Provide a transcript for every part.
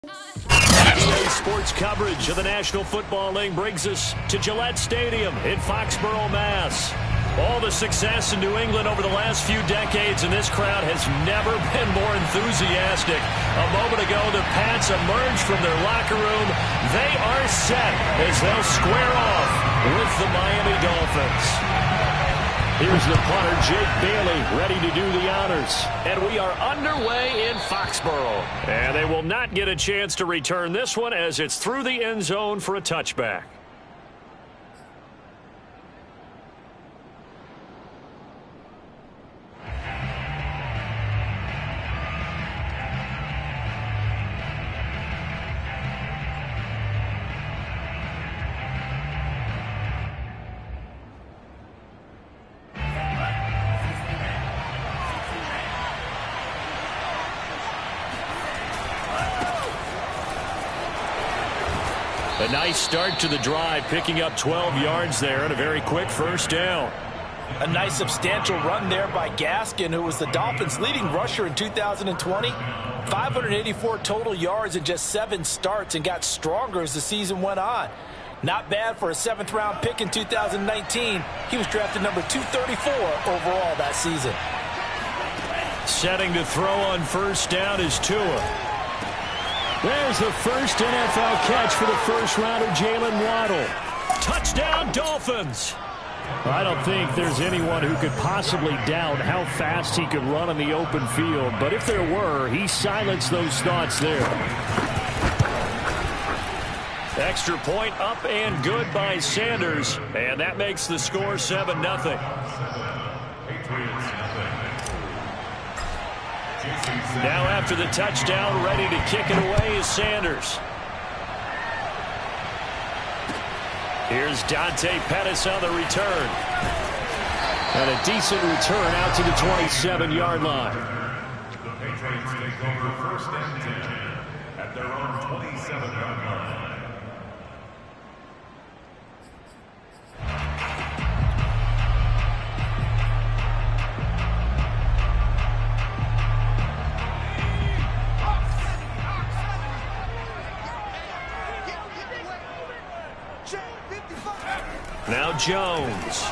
Today's sports coverage of the National Football League brings us to Gillette Stadium in Foxborough, Mass. All the success in New England over the last few decades, and this crowd has never been more enthusiastic. A moment ago, the Pats emerged from their locker room. They are set as they'll square off with the Miami Dolphins. Here's the punter, Jake Bailey, ready to do the honors. And we are underway in Foxborough. And they will not get a chance to return this one as it's through the end zone for a touchback. A nice start to the drive, picking up 12 yards there and a very quick first down. A nice substantial run there by Gaskin, who was the Dolphins' leading rusher in 2020. 584 total yards in just 7 starts and got stronger as the season went on. Not bad for a 7th-round pick in 2019. He was drafted number 234 overall that season. Setting to throw on first down is Tua. There's the first NFL catch for the first rounder, Jalen Waddle. Touchdown, Dolphins! I don't think there's anyone who could possibly doubt how fast he could run on the open field, but if there were, he silenced those thoughts there. Extra point up and good by Sanders, and that makes the score 7-0. Now after the touchdown, ready to kick it away is Sanders. Here's Dante Pettis on the return. And a decent return out to the 27-yard line. The Patriots take over first and 10 at their own 27-yard line. Now Jones.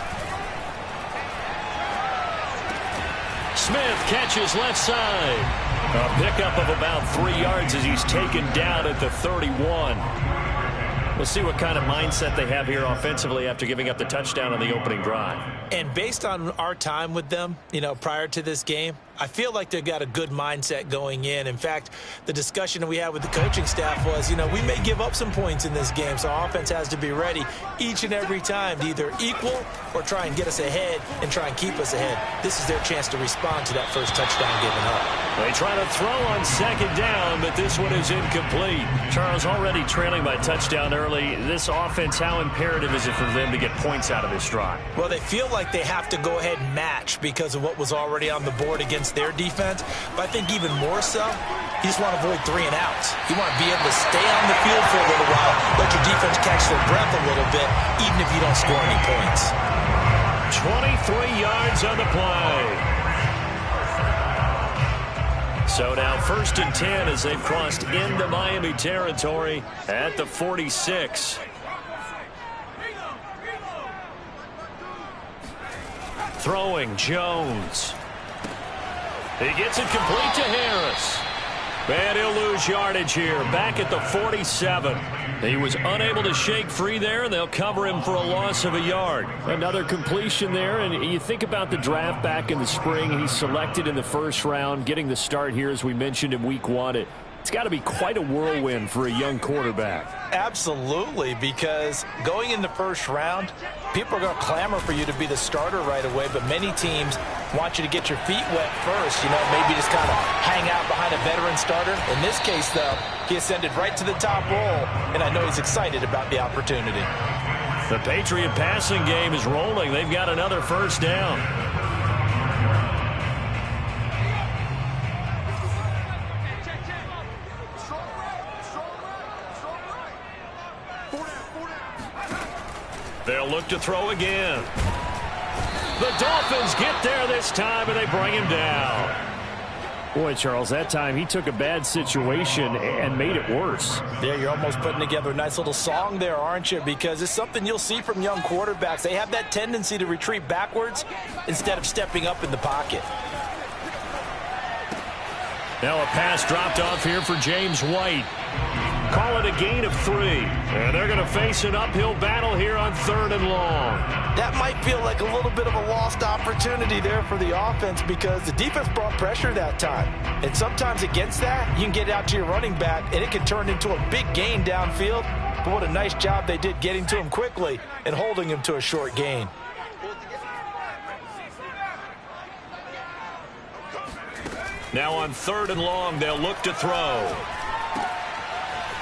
Smith catches left side. A pickup of about 3 yards as he's taken down at the 31. We'll see what kind of mindset they have here offensively after giving up the touchdown on the opening drive. And based on our time with them, prior to this game, I feel like they've got a good mindset going in. In fact, the discussion we had with the coaching staff was, we may give up some points in this game, so our offense has to be ready each and every time to either equal or try and get us ahead and try and keep us ahead. This is their chance to respond to that first touchdown given up. They try to throw on second down, but this one is incomplete. Charles, already trailing by touchdown early. This offense, how imperative is it for them to get points out of this drive? Well, they feel like they have to go ahead and match because of what was already on the board against their defense. But I think even more so, you just want to avoid 3 and outs. You want to be able to stay on the field for a little while, let your defense catch their breath a little bit, even if you don't score any points. 23 yards on the play. So now first and 10 as they've crossed into Miami territory at the 46. Throwing Jones. He gets it complete to Harris. And he'll lose yardage here, back at the 47. He was unable to shake free there, and they'll cover him for a loss of a yard. Another completion there, and you think about the draft back in the spring. He's selected in the first round, getting the start here, as we mentioned, in week 1. It's got to be quite a whirlwind for a young quarterback. Absolutely, because going in the first round, people are going to clamor for you to be the starter right away, but many teams want you to get your feet wet first, maybe just kind of hang out behind a veteran starter. In this case, though, he ascended right to the top roll, and I know he's excited about the opportunity. The Patriot passing game is rolling. They've got another first down. They'll look to throw again. The Dolphins get there this time, and they bring him down. Boy, Charles, that time he took a bad situation and made it worse. Yeah, you're almost putting together a nice little song there, aren't you? Because it's something you'll see from young quarterbacks. They have that tendency to retreat backwards instead of stepping up in the pocket. Now a pass dropped off here for James White. Call it a gain of 3. And they're going to face an uphill battle here on 3rd and long. That might feel like a little bit of a lost opportunity there for the offense because the defense brought pressure that time. And sometimes against that, you can get out to your running back, and it can turn into a big gain downfield. But what a nice job they did getting to him quickly and holding him to a short gain. Now on 3rd and long, they'll look to throw.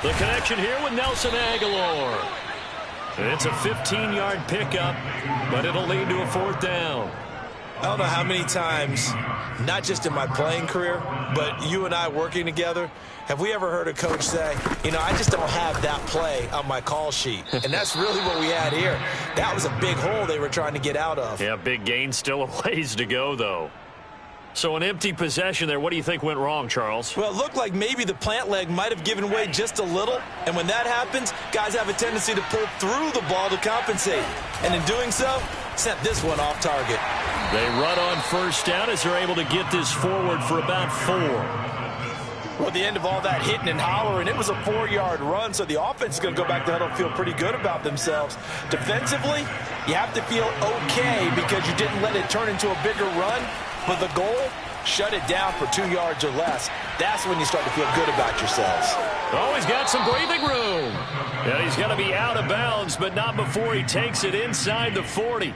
The connection here with Nelson Aguilar. It's a 15-yard pickup, but it'll lead to a 4th down. I don't know how many times, not just in my playing career, but you and I working together, have we ever heard a coach say, you know, I just don't have that play on my call sheet. And that's really what we had here. That was a big hole they were trying to get out of. Yeah, big gain, still a ways to go, though. So an empty possession there. What do you think went wrong, Charles? Well, it looked like maybe the plant leg might have given way just a little. And when that happens, guys have a tendency to pull through the ball to compensate. And in doing so, sent this one off target. They run on 1st down as they're able to get this forward for about 4. Well, at the end of all that hitting and hollering, it was a 4-yard run, so the offense is going to go back to huddle and feel pretty good about themselves. Defensively, you have to feel okay because you didn't let it turn into a bigger run. But the goal, shut it down for 2 yards or less. That's when you start to feel good about yourselves. Oh, he's got some breathing room. Yeah, he's going to be out of bounds, but not before he takes it inside the 40.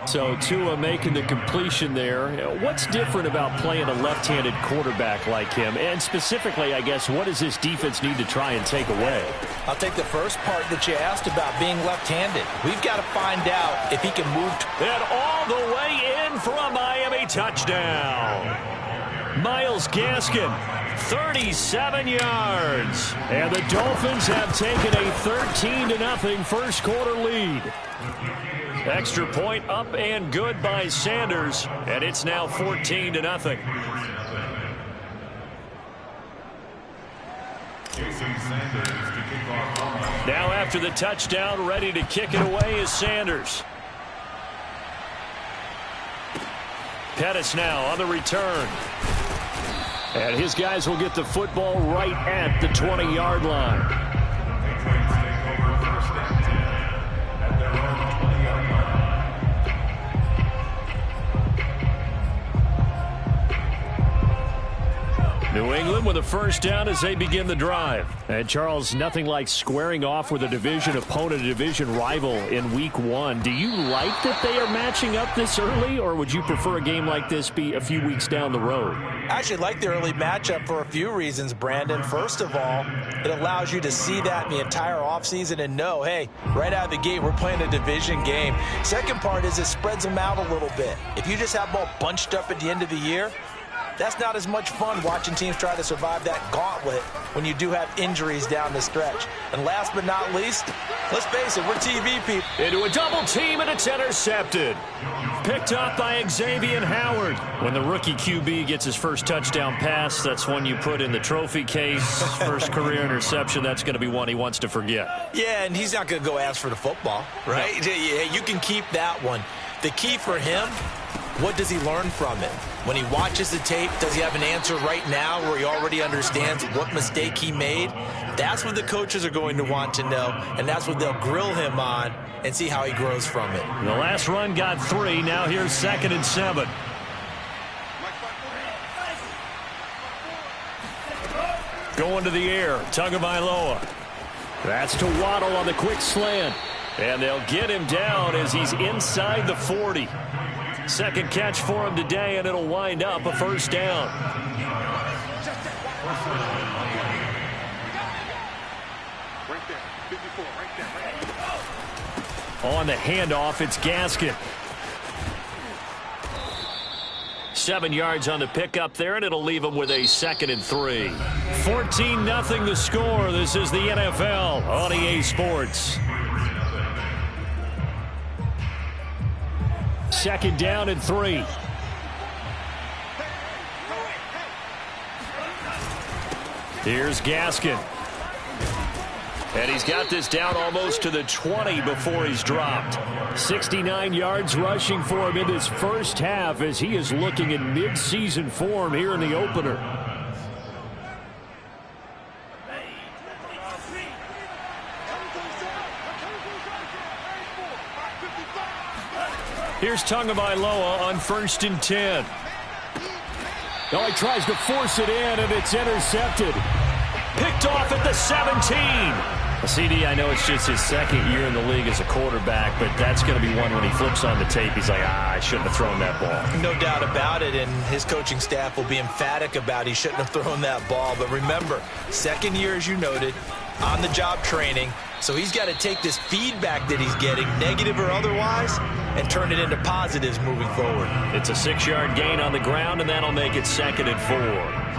So Tua making the completion there. What's different about playing a left-handed quarterback like him? And specifically, I guess, what does this defense need to try and take away? I'll take the first part that you asked about being left-handed. We've got to find out if he can move. And all the way in for a Miami touchdown. Myles Gaskin, 37 yards. And the Dolphins have taken a 13-0 first quarter lead. Extra point up and good by Sanders, and it's now 14-0. Now after the touchdown, ready to kick it away is Sanders. Pettis now on the return. And his guys will get the football right at the 20-yard line. New England with a 1st down as they begin the drive. And, Charles, nothing like squaring off with a division opponent, a division rival in Week 1. Do you like that they are matching up this early, or would you prefer a game like this be a few weeks down the road? I actually like the early matchup for a few reasons, Brandon. First of all, it allows you to see that in the entire offseason and know, hey, right out of the gate, we're playing a division game. Second part is it spreads them out a little bit. If you just have them all bunched up at the end of the year, that's not as much fun watching teams try to survive that gauntlet when you do have injuries down the stretch. And last but not least, let's face it, we're TV people. Into a double team, and it's intercepted. Picked up by Xavier Howard. When the rookie QB gets his first touchdown pass, that's one you put in the trophy case. First career interception, that's going to be one he wants to forget. Yeah, and he's not going to go ask for the football, right? No. Yeah, you can keep that one. The key for him, what does he learn from it? When he watches the tape, does he have an answer right now where he already understands what mistake he made? That's what the coaches are going to want to know, and that's what they'll grill him on and see how he grows from it. The last run got 3. Now here's 2nd and 7. Going to the air, Tagovailoa. That's to Waddle on the quick slant. And they'll get him down as he's inside the 40. Second catch for him today, and it'll wind up a 1st down. On the handoff, it's Gaskin. 7 yards on the pickup there, and it'll leave him with a 2nd and 3. 14-0 the score. This is the NFL on EA Sports. 2nd down and 3. Here's Gaskin. And he's got this down almost to the 20 before he's dropped. 69 yards rushing for him in this first half as he is looking in mid-season form here in the opener. Here's Tagovailoa on 1st and 10. Now he tries to force it in, and it's intercepted. Picked off at the 17. CD, I know it's just his second year in the league as a quarterback, but that's going to be one when he flips on the tape. He's like, I shouldn't have thrown that ball. No doubt about it, and his coaching staff will be emphatic about he shouldn't have thrown that ball. But remember, second year, as you noted, on-the-job training. So he's got to take this feedback that he's getting, negative or otherwise, and turn it into positives moving forward. It's a 6-yard gain on the ground, and that'll make it 2nd and 4.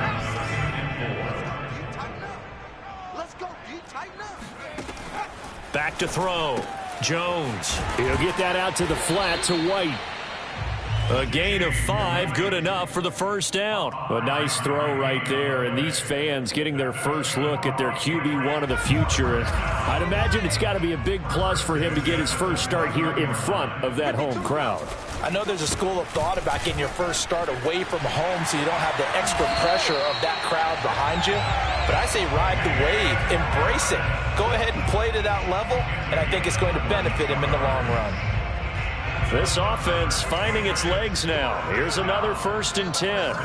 Back to throw. Jones. He'll get that out to the flat to White. A gain of 5, good enough for the first down. A nice throw right there, and these fans getting their first look at their QB1 of the future. And I'd imagine it's got to be a big plus for him to get his first start here in front of that home crowd. I know there's a school of thought about getting your first start away from home so you don't have the extra pressure of that crowd behind you. But I say ride the wave, embrace it. Go ahead and play to that level, and I think it's going to benefit him in the long run. This offense finding its legs now. Here's another 1st and 10.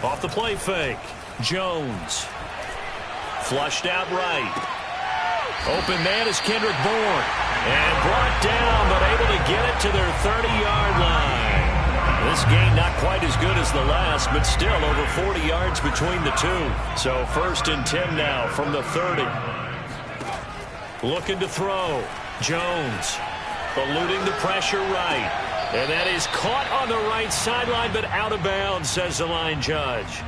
Off the play fake. Jones. Flushed out right. Open man is Kendrick Bourne. And brought down, but able to get it to their 30-yard line. This gain not quite as good as the last, but still over 40 yards between the two. So 1st and 10 now from the 30. Looking to throw. Jones eluding the pressure right. And that is caught on the right sideline, but out of bounds, says the line judge.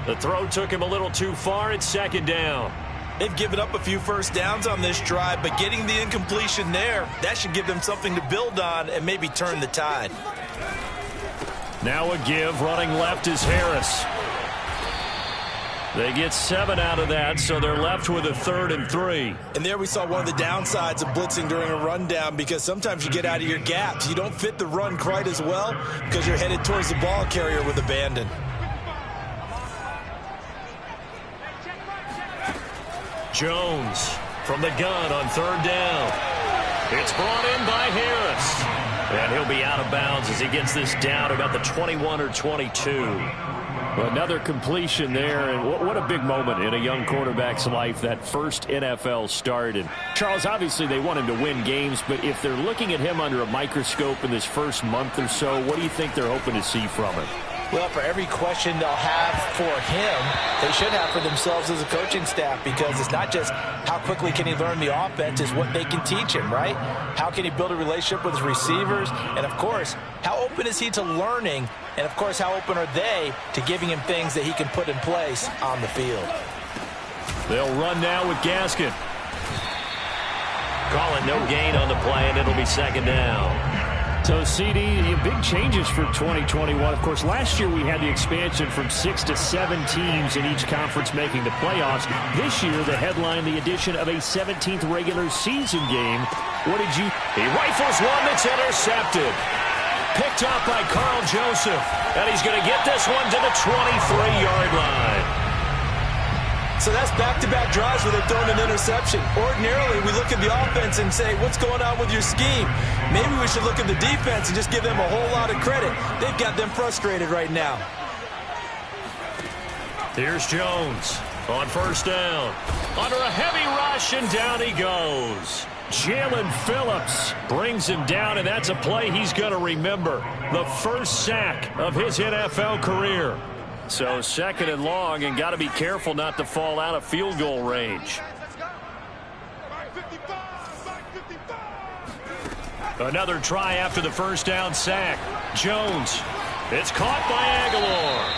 The throw took him a little too far. It's 2nd down. They've given up a few first downs on this drive, but getting the incompletion there, that should give them something to build on and maybe turn the tide. Now a give. Running left is Harris. They get 7 out of that, so they're left with a 3rd and 3. And there we saw one of the downsides of blitzing during a rundown, because sometimes you get out of your gaps. You don't fit the run quite as well because you're headed towards the ball carrier with abandon. Jones from the gun on 3rd down. It's brought in by Harris. And he'll be out of bounds as he gets this down about the 21 or 22. Another completion there, and what a big moment in a young quarterback's life, that first NFL start. And Charles, obviously they want him to win games, but if they're looking at him under a microscope in this first month or so, what do you think they're hoping to see from him? Well, for every question they'll have for him, they should have for themselves as a coaching staff, because it's not just how quickly can he learn the offense, it's what they can teach him, right? How can he build a relationship with his receivers? And, of course, how open is he to learning? And, of course, how open are they to giving him things that he can put in place on the field? They'll run now with Gaskin. Call it no gain on the play, and it'll be 2nd down. So, CD, big changes for 2021. Of course, last year we had the expansion from 6 to 7 teams in each conference making the playoffs. This year, the headline, the addition of a 17th regular season game. What did you... He rifles one that's intercepted. Picked up by Carl Joseph. And he's going to get this one to the 23-yard line. So that's back-to-back drives where they've thrown an interception. Ordinarily, we look at the offense and say, what's going on with your scheme? Maybe we should look at the defense and just give them a whole lot of credit. They've got them frustrated right now. Here's Jones on 1st down. Under a heavy rush, and down he goes. Jalen Phillips brings him down, and that's a play he's going to remember. The first sack of his NFL career. So 2nd and long, and got to be careful not to fall out of field goal range. Another try after the first down sack. Jones. It's caught by Aguilar.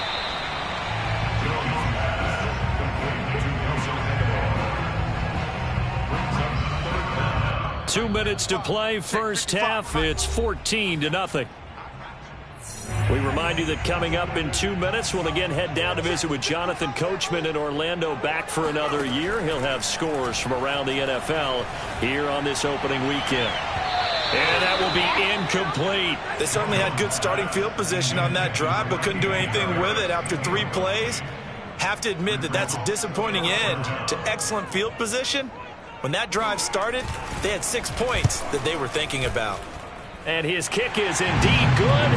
2 minutes to play, first half. It's 14-0. We remind you that coming up in 2 minutes, we'll again head down to visit with Jonathan Coachman in Orlando, back for another year. He'll have scores from around the NFL here on this opening weekend. And that will be incomplete. They certainly had good starting field position on that drive, but couldn't do anything with it after 3 plays. Have to admit that that's a disappointing end to excellent field position. When that drive started, they had 6 points that they were thinking about. And his kick is indeed good.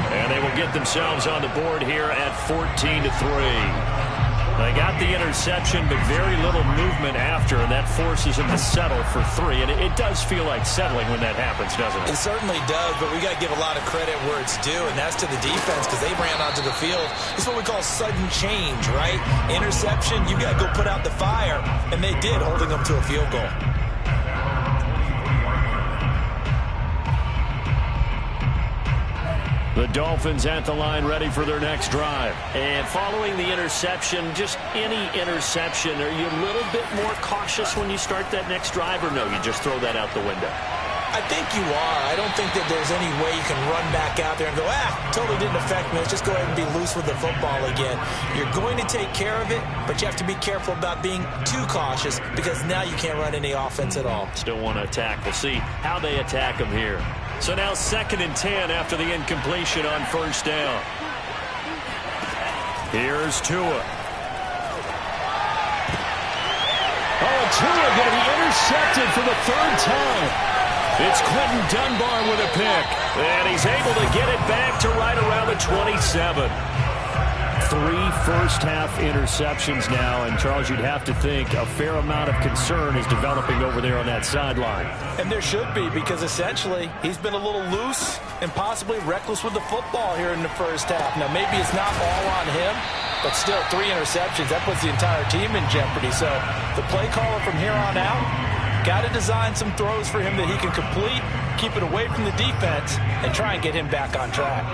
And they will get themselves on the board here at 14-3. They got the interception, but very little movement after, and that forces them to settle for 3. And it does feel like settling when that happens, doesn't it? It certainly does, but we got to give a lot of credit where it's due, and that's to the defense because they ran onto the field. It's what we call sudden change, right? Interception, you got to go put out the fire, and they did, holding them to a field goal. The Dolphins at the line, ready for their next drive. And following the interception, just any interception, are you a little bit more cautious when you start that next drive, or no, you just throw that out the window? I think you are. I don't think that there's any way you can run back out there and go, totally didn't affect me. Let's just go ahead and be loose with the football again. You're going to take care of it, but you have to be careful about being too cautious because now you can't run any offense at all. Still want to attack. We'll see how they attack them here. So now 2nd and 10 after the incompletion on 1st down. Here's Tua. Oh, Tua going to be intercepted for the 3rd time. It's Quentin Dunbar with a pick. And he's able to get it back to right around the 27. 3 first-half interceptions now, and Charles, you'd have to think a fair amount of concern is developing over there on that sideline. And there should be, because essentially he's been a little loose and possibly reckless with the football here in the first half. Now, maybe it's not all on him, but still 3 interceptions. That puts the entire team in jeopardy. So the play caller from here on out got to design some throws for him that he can complete, keep it away from the defense, and try and get him back on track.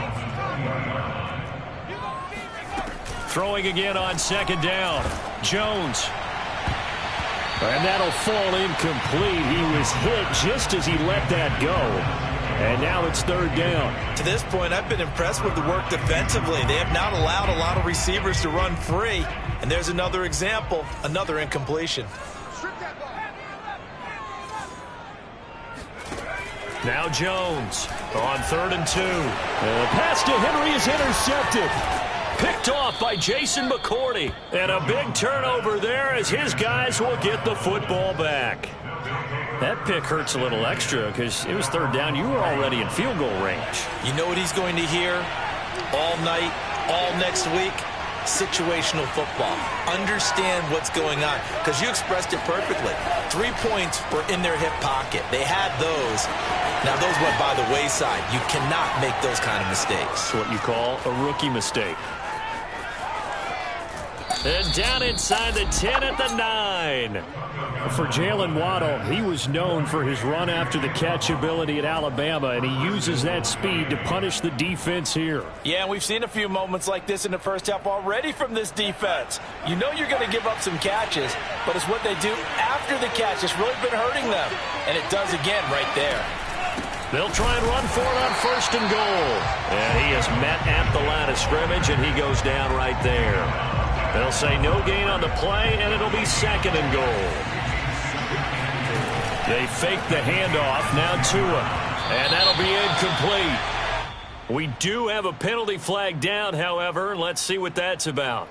Throwing again on 2nd down. Jones. And that'll fall incomplete. He was hit just as he let that go. And now it's 3rd down. To this point, I've been impressed with the work defensively. They have not allowed a lot of receivers to run free. And there's another example, another incompletion. Now Jones on 3rd and 2. The pass to Henry is intercepted. Picked off by Jason McCourty. And a big turnover there as his guys will get the football back. That pick hurts a little extra because it was 3rd down. You were already in field goal range. You know what he's going to hear all night, all next week? Situational football. Understand what's going on, because you expressed it perfectly. 3 points were in their hip pocket. They had those. Now, those went by the wayside. You cannot make those kind of mistakes. That's what you call a rookie mistake. And down inside the 10 at the 9. For Jalen Waddle, he was known for his run after the catch ability at Alabama, and he uses that speed to punish the defense here. Yeah, and we've seen a few moments like this in the first half already from this defense. You know you're going to give up some catches, but it's what they do after the catch that's really been hurting them. And it does again right there. They'll try and run for it on 1st and goal. And he is met at the line of scrimmage, and he goes down right there. They'll say no gain on the play, and it'll be 2nd and goal. They fake the handoff. Now Tua. And that'll be incomplete. We do have a penalty flag down, however. Let's see what that's about.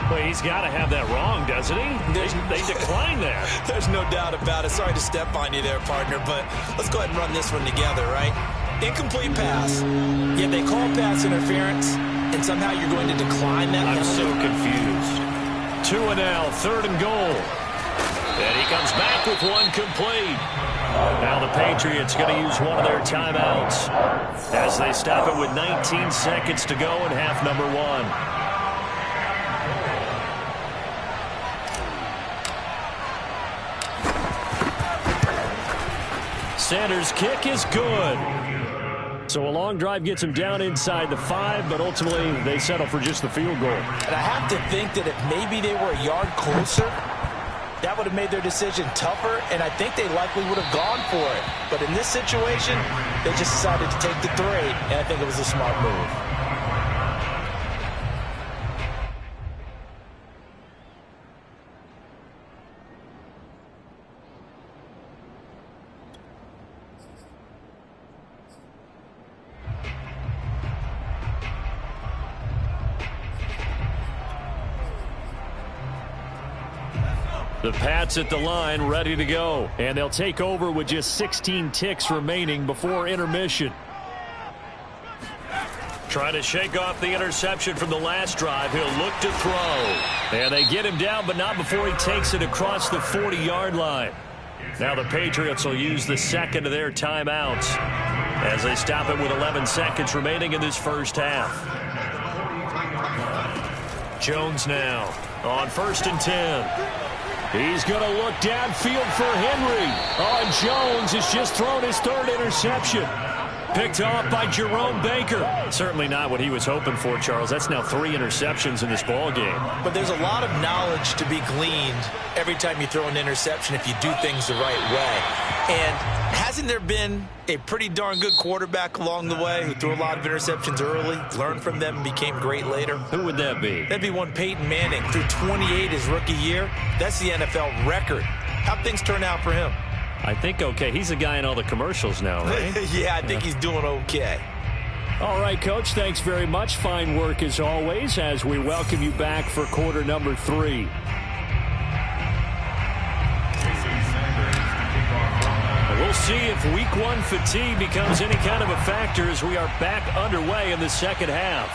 Well, he's got to have that wrong, doesn't he? They decline that. There's no doubt about it. Sorry to step on you there, partner, but let's go ahead and run this one together, right? Incomplete pass. Yet they call pass interference, and somehow you're going to decline that penalty. I'm so confused. Tua now, 3rd and goal. And he comes back with one complete. Now the Patriots going to use one of their timeouts as they stop it with 19 seconds to go in half number 1. Sanders' kick is good. So a long drive gets him down inside the 5, but ultimately they settle for just the field goal. And I have to think that if maybe they were a yard closer, that would have made their decision tougher, and I think they likely would have gone for it. But in this situation, they just decided to take the 3, and I think it was a smart move. The Pats at the line, ready to go. And they'll take over with just 16 ticks remaining before intermission. Trying to shake off the interception from the last drive. He'll look to throw. And they get him down, but not before he takes it across the 40-yard line. Now the Patriots will use the second of their timeouts as they stop it with 11 seconds remaining in this first half. Jones now on 1st and 10. He's going to look downfield for Henry. Oh, and Jones has just thrown his 3rd interception. Picked off by Jerome Baker. Certainly not what he was hoping for, Charles. That's now 3 interceptions in this ball game. But there's a lot of knowledge to be gleaned every time you throw an interception if you do things the right way. And hasn't there been a pretty darn good quarterback along the way who threw a lot of interceptions early, learned from them, and became great later? Who would that be? That'd be one Peyton Manning. Threw 28 his rookie year. That's the NFL record. How'd things turn out for him? I think okay. He's a guy in all the commercials now, right? Yeah, I think he's doing okay. All right, Coach, thanks very much. Fine work as always as we welcome you back for quarter number 3. We'll see if week 1 fatigue becomes any kind of a factor as we are back underway in the second half.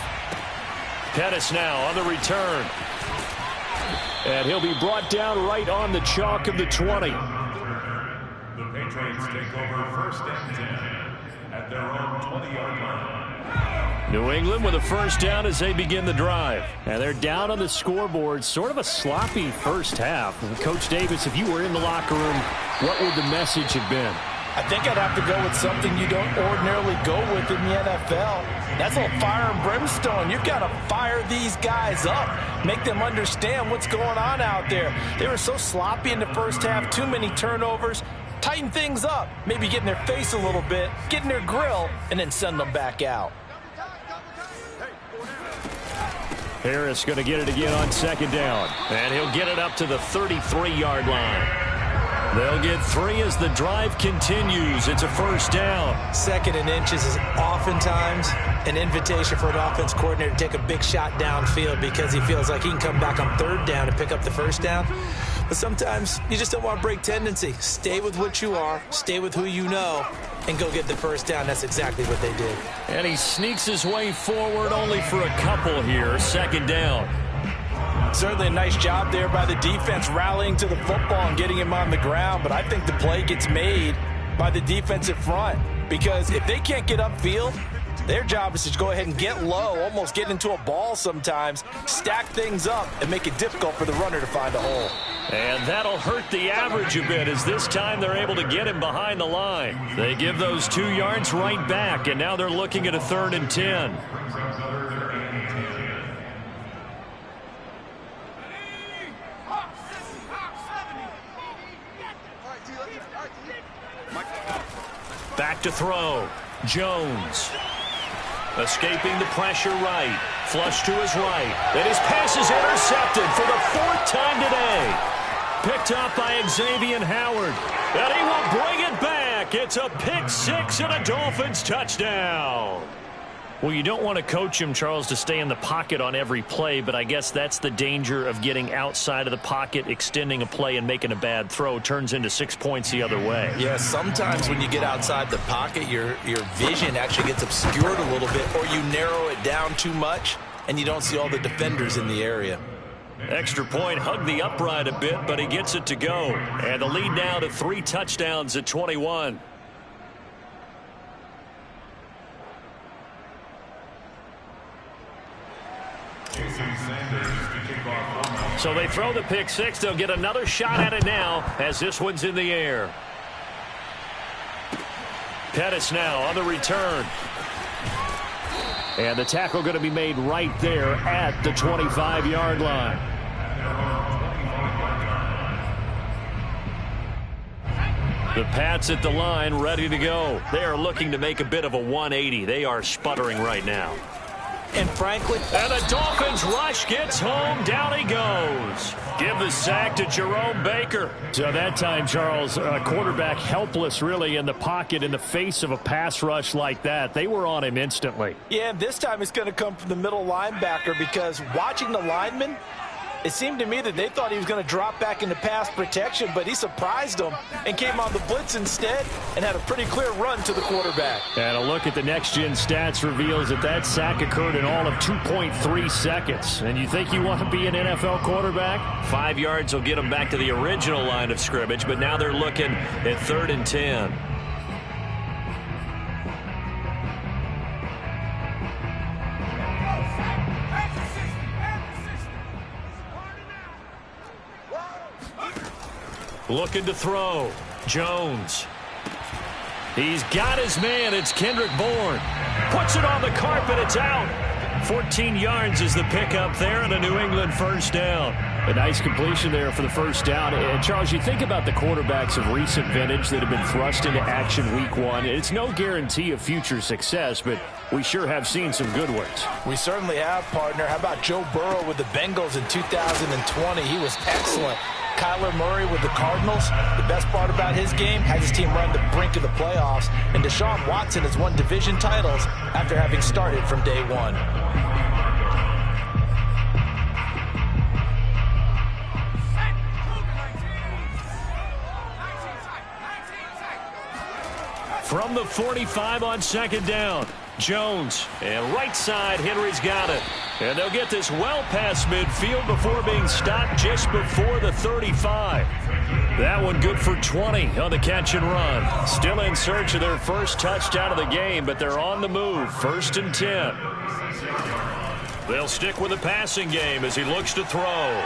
Pettis now on the return. And he'll be brought down right on the chalk of the 20. The Patriots take over 1st and 10 at their own 20-yard line. New England with a first down as they begin the drive. And they're down on the scoreboard. Sort of a sloppy first half. Coach Davis, if you were in the locker room, what would the message have been? I think I'd have to go with something you don't ordinarily go with in the NFL. That's a little fire and brimstone. You've got to fire these guys up. Make them understand what's going on out there. They were so sloppy in the first half. Too many turnovers. Tighten things up. Maybe get in their face a little bit. Get in their grill. And then send them back out. Harris going to get it again on 2nd down. And he'll get it up to the 33-yard line. They'll get 3 as the drive continues. It's a first down. 2nd and inches is oftentimes an invitation for an offense coordinator to take a big shot downfield because he feels like he can come back on 3rd down and pick up the first down. But sometimes you just don't want to break tendency. Stay with what you are, stay with who you know, and go get the first down. That's exactly what they did. And he sneaks his way forward only for a couple here. 2nd down. Certainly a nice job there by the defense rallying to the football and getting him on the ground. But I think the play gets made by the defensive front because if they can't get upfield, their job is to go ahead and get low, almost get into a ball sometimes, stack things up, and make it difficult for the runner to find a hole. And that'll hurt the average a bit as this time they're able to get him behind the line. They give those 2 yards right back, and now they're looking at a 3rd and 10. Back to throw. Jones. Escaping the pressure right. Flush to his right. And his pass is intercepted for the 4th time today. Picked up by Xavier Howard. And he will bring it back. It's a pick 6 and a Dolphins touchdown. Well, you don't want to coach him, Charles, to stay in the pocket on every play, but I guess that's the danger of getting outside of the pocket, extending a play, and making a bad throw. Turns into 6 points the other way. Yeah, sometimes when you get outside the pocket, your vision actually gets obscured a little bit, or you narrow it down too much, and you don't see all the defenders in the area. Extra point, hugged the upright a bit, but he gets it to go. And the lead now to 3 touchdowns at 21. So they throw the pick 6. They'll get another shot at it now as this one's in the air. Pettis now on the return. And the tackle going to be made right there at the 25-yard line. The Pats at the line, ready to go. They are looking to make a bit of a 180. They are sputtering right now. And frankly, and the Dolphins rush gets home. Down he goes. Give the sack to Jerome Baker. So that time, Charles, quarterback helpless really in the pocket in the face of a pass rush like that. They were on him instantly. Yeah, and this time it's going to come from the middle linebacker, because watching the lineman, it seemed to me that they thought he was going to drop back into pass protection, but he surprised them and came on the blitz instead and had a pretty clear run to the quarterback. And a look at the next-gen stats reveals that sack occurred in all of 2.3 seconds. And you think you want to be an NFL quarterback? 5 yards will get them back to the original line of scrimmage, but now they're looking at 3rd and 10. Looking to throw. Jones. He's got his man. It's Kendrick Bourne. Puts it on the carpet. It's out. 14 yards is the pickup there, and a New England first down. A nice completion there for the first down. And, Charles, you think about the quarterbacks of recent vintage that have been thrust into action week 1. It's no guarantee of future success, but we sure have seen some good ones. We certainly have, partner. How about Joe Burrow with the Bengals in 2020? He was excellent. Kyler Murray with the Cardinals. The best part about his game, has his team run the brink of the playoffs. And Deshaun Watson has won division titles after having started from day one. From the 45 on 2nd down. Jones, and right side, Henry's got it. And they'll get this well past midfield before being stopped just before the 35. That one good for 20 on the catch and run. Still in search of their first touchdown of the game, but they're on the move. 1st and 10. They'll stick with the passing game as he looks to throw.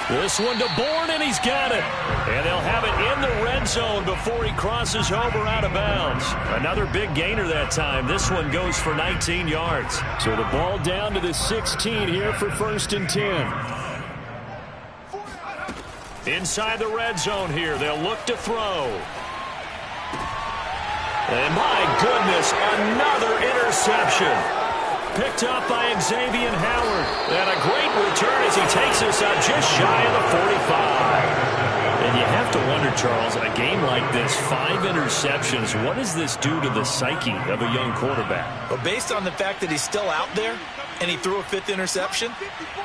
This one to Bourne, and he's got it. And they'll have it in the red zone before he crosses over out of bounds. Another big gainer that time. This one goes for 19 yards. So the ball down to the 16 here for 1st and 10. Inside the red zone here. They'll look to throw. And my goodness, another interception. Picked up by Xavier Howard. And a great return as he takes us up just shy of the 45. And you have to wonder, Charles, a game like this, 5 interceptions, what does this do to the psyche of a young quarterback? Well, based on the fact that he's still out there and he threw a 5th interception,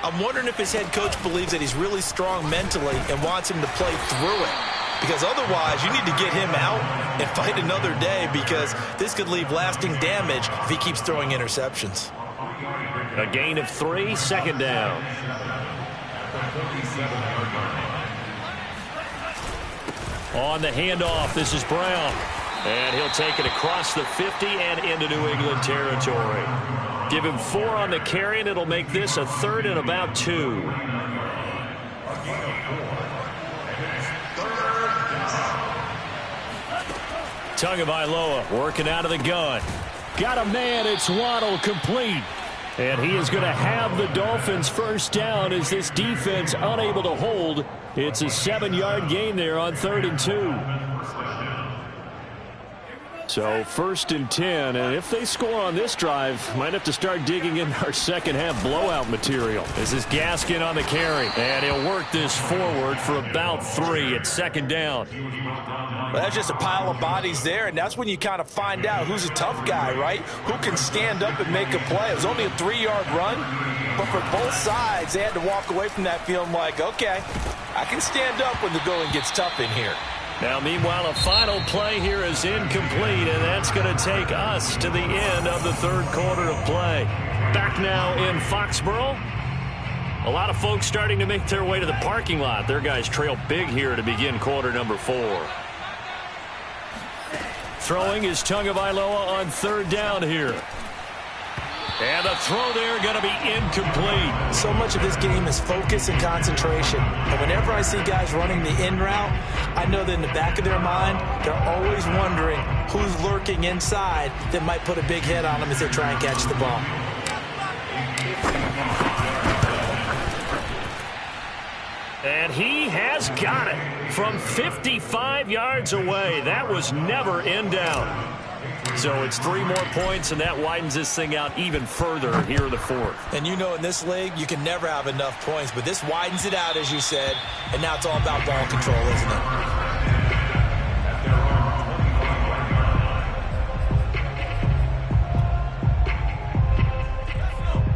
I'm wondering if his head coach believes that he's really strong mentally and wants him to play through it. Because otherwise, you need to get him out and fight another day, because this could leave lasting damage if he keeps throwing interceptions. A gain of 3, 2nd down. On the handoff, this is Brown. And he'll take it across the 50 and into New England territory. Give him 4 on the carry, and it'll make this a 3rd and about 2. Tagovailoa working out of the gun. Got a man, it's Waddle, complete. And he is going to have the Dolphins first down as this defense unable to hold. It's a 7-yard gain there on 3rd and 2. So 1st and 10, and if they score on this drive, might have to start digging in our second half blowout material. This is Gaskin on the carry, and he'll work this forward for about 3 at 2nd down. Well, that's just a pile of bodies there, and that's when you kind of find out who's a tough guy, right? Who can stand up and make a play. It was only a 3-yard run, but for both sides, they had to walk away from that feeling like, okay, I can stand up when the going gets tough in here. Now, meanwhile, a final play here is incomplete, and that's going to take us to the end of the 3rd quarter of play. Back now in Foxborough. A lot of folks starting to make their way to the parking lot. Their guys trail big here to begin quarter number 4. Throwing is Tagovailoa on 3rd down here. And the throw there going to be incomplete. So much of this game is focus and concentration. And whenever I see guys running the in route, I know that in the back of their mind, they're always wondering who's lurking inside that might put a big hit on them as they try and catch the ball. And he has got it from 55 yards away. That was never in doubt. So it's 3 more points, and that widens this thing out even further here in the fourth. And you know in this league, you can never have enough points, but this widens it out, as you said, and now it's all about ball control, isn't it?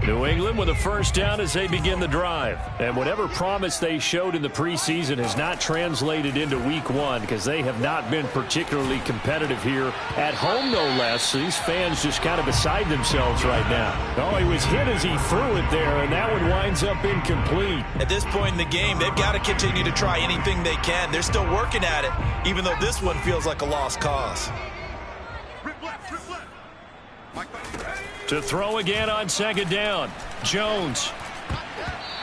New England with a first down as they begin the drive. And whatever promise they showed in the preseason has not translated into week 1 because they have not been particularly competitive here at home, no less. So these fans just kind of beside themselves right now. Oh, he was hit as he threw it there, and that one winds up incomplete. At this point in the game, they've got to continue to try anything they can. They're still working at it, even though this one feels like a lost cause. To throw again on second down, Jones.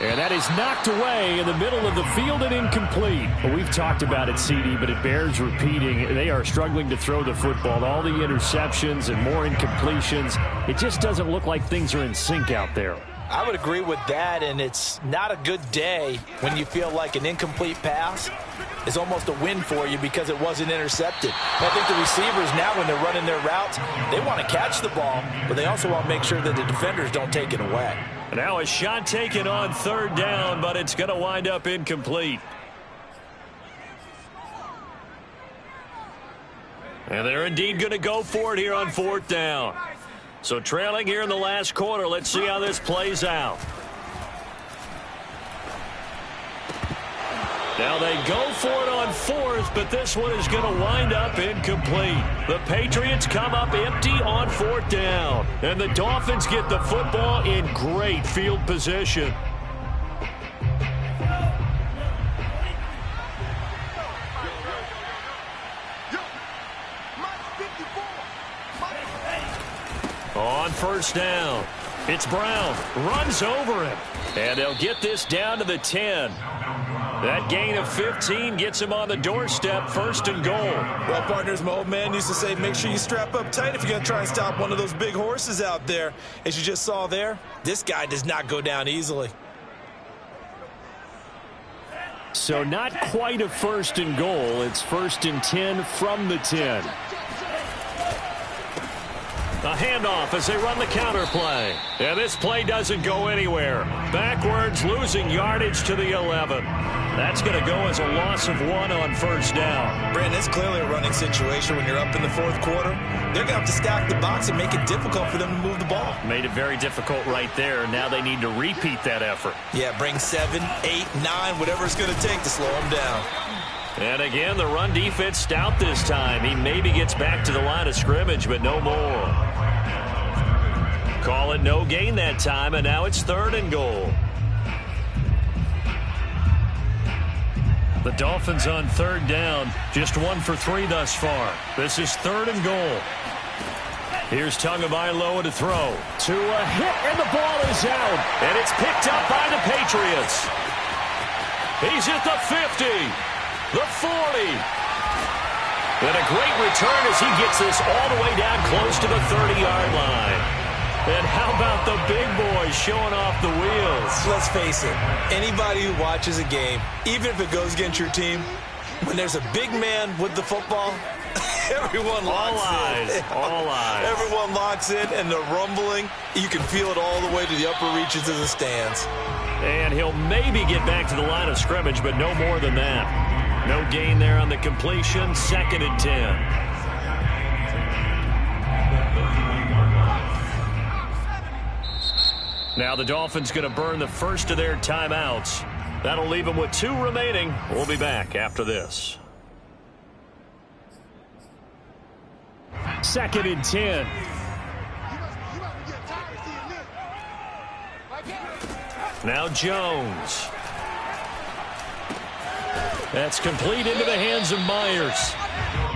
And that is knocked away in the middle of the field and incomplete. Well, we've talked about it, CD, but it bears repeating. They are struggling to throw the football. All the interceptions and more incompletions. It just doesn't look like things are in sync out there. I would agree with that, and it's not a good day when you feel like an incomplete pass is almost a win for you because it wasn't intercepted. And I think the receivers now, when they're running their routes, they want to catch the ball, but they also want to make sure that the defenders don't take it away. Now a shot taken on third down, but it's going to wind up incomplete. And they're indeed going to go for it here on fourth down. So trailing here in the last quarter, let's see how this plays out. Now they go for it on fourth, but this one is going to wind up incomplete. The Patriots come up empty on fourth down, and the Dolphins get the football in great field position. On first down, it's Brown, runs over him, and they'll get this down to the 10. That gain of 15 gets him on the doorstep, first and goal. Well, partners, my old man used to say, make sure you strap up tight if you're going to try and stop one of those big horses out there. As you just saw there, this guy does not go down easily. So not quite a first and goal. It's first and 10 from the 10. A handoff as they run the counter play. And this play doesn't go anywhere. Backwards, losing yardage to the 11. That's going to go as a loss of 1 on first down. Brandon, it's clearly a running situation when you're up in the fourth quarter. They're going to have to stack the box and make it difficult for them to move the ball. Made it very difficult right there. Now they need to repeat that effort. Yeah, bring 7, 8, 9, whatever it's going to take to slow them down. And again, the run defense stout this time. He maybe gets back to the line of scrimmage, but no more. Call it no gain that time, and now it's third and goal. The Dolphins on third down, just 1 for 3 thus far. This is third and goal. Here's Tagovailoa to throw. To a hit, and the ball is out. And it's picked up by the Patriots. He's at the 50, the 40. And a great return as he gets this all the way down close to the 30-yard line. And how about the big boys showing off the wheels? Let's face it, anybody who watches a game, even if it goes against your team, when there's a big man with the football, everyone locks in. All eyes. Everyone locks in, and the rumbling, you can feel it all the way to the upper reaches of the stands. And he'll maybe get back to the line of scrimmage, but no more than that. No gain there on the completion, second and 10. Now the Dolphins going to burn the first of their timeouts. That'll leave them with 2 remaining. We'll be back after this. Second and 10. Now Jones. That's complete into the hands of Myers.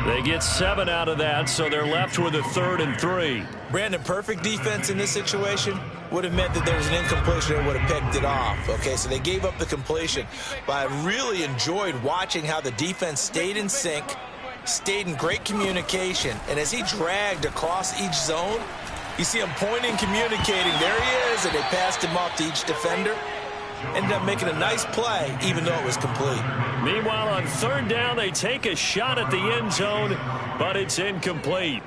They get 7 out of that, so they're left with a 3rd and 3. Brandon, perfect defense in this situation would have meant that there was an incompletion and would have picked it off. Okay, so they gave up the completion. But I really enjoyed watching how the defense stayed in sync, stayed in great communication. And as he dragged across each zone, you see him pointing, communicating. There he is, and they passed him off to each defender. ended up making a nice play, even though it was complete. Meanwhile, on third down, they take a shot at the end zone, but it's incomplete.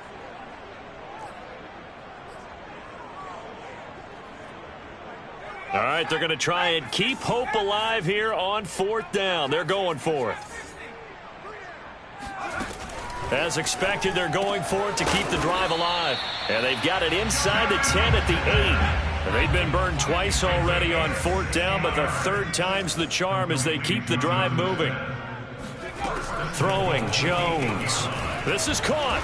All right, they're going to try and keep hope alive here on fourth down. They're going for it. As expected, they're going for it to keep the drive alive. And they've got it inside the 10 at the 8. They've been burned twice already on fourth down, but the third time's the charm as they keep the drive moving. Throwing, Jones. This is caught.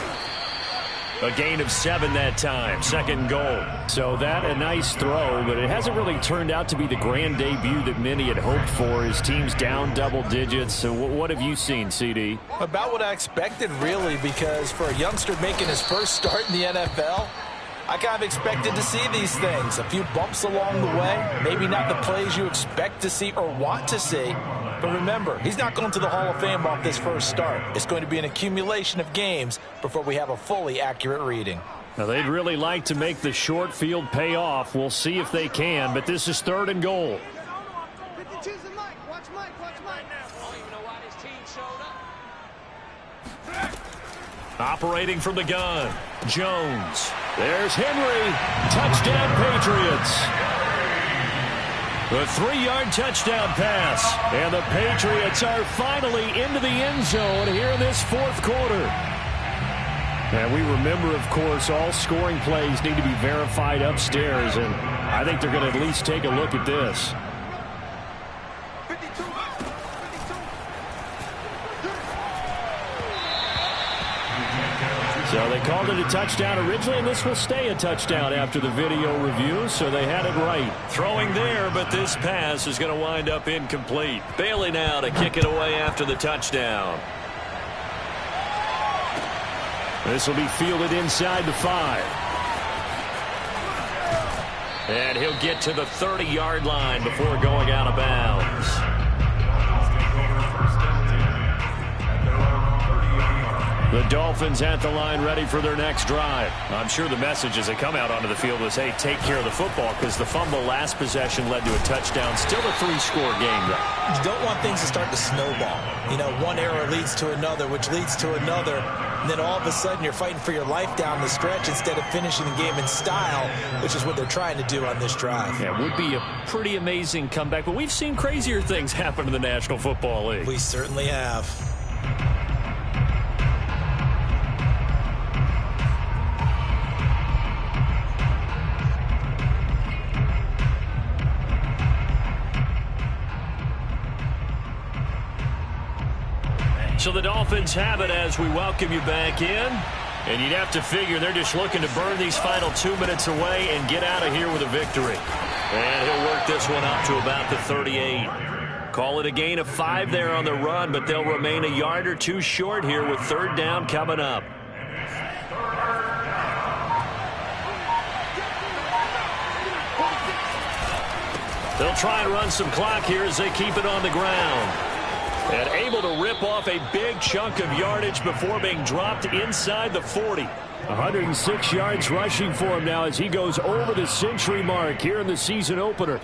A gain of 7 that time. Second goal. So that a nice throw, but it hasn't really turned out to be the grand debut that many had hoped for. His team's down double digits. So what have you seen, CD? About what I expected, really, because for a youngster making his first start in the NFL, I kind of expected to see these things. A few bumps along the way, maybe not the plays you expect to see or want to see. But remember, he's not going to the Hall of Fame off this first start. It's going to be an accumulation of games before we have a fully accurate reading. Now, they'd really like to make the short field pay off. We'll see if they can, but this is third and goal. Operating from the gun, Jones. There's Henry. Touchdown, Patriots. The 3-yard touchdown pass. And the Patriots are finally into the end zone here in this fourth quarter. And we remember, of course, all scoring plays need to be verified upstairs, and I think they're going to at least take a look at this. So they called it a touchdown originally, and this will stay a touchdown after the video review, so they had it right. Throwing there, but this pass is going to wind up incomplete. Bailey now to kick it away after the touchdown. This will be fielded inside the 5. And he'll get to the 30-yard line before going out of bounds. The Dolphins at the line ready for their next drive. I'm sure the message as they come out onto the field was, hey, take care of the football, because the fumble last possession led to a touchdown. Still a 3-score game, though. You don't want things to start to snowball. You know, one error leads to another, which leads to another. And then all of a sudden you're fighting for your life down the stretch instead of finishing the game in style, which is what they're trying to do on this drive. Yeah, it would be a pretty amazing comeback, but we've seen crazier things happen in the National Football League. We certainly have. So the Dolphins have it as we welcome you back in. And you'd have to figure they're just looking to burn these final 2 minutes away and get out of here with a victory. And he'll work this one up to about the 38. Call it a gain of 5 there on the run, but they'll remain a yard or two short here with third down coming up. They'll try and run some clock here as they keep it on the ground. And able to rip off a big chunk of yardage before being dropped inside the 40. 106 yards rushing for him now as he goes over the century mark here in the season opener.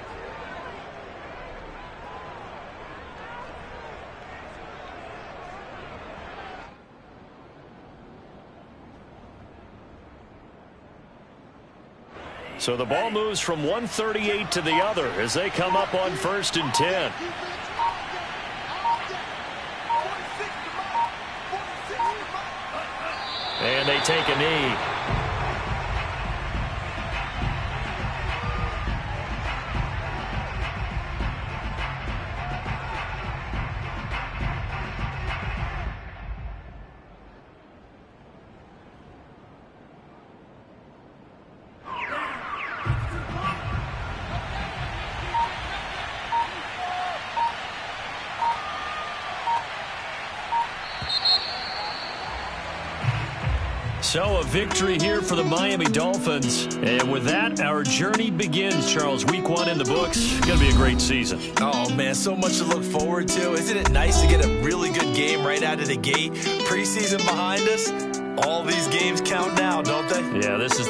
So the ball moves from 138 to the other as they come up on 1st and 10. And they take a knee. So a victory here for the Miami Dolphins. And with that, our journey begins, Charles. Week 1 in the books. It's going to be a great season. Oh, man, so much to look forward to. Isn't it nice to get a really good game right out of the gate? Preseason behind us. All these games count now, don't they? Yeah, this is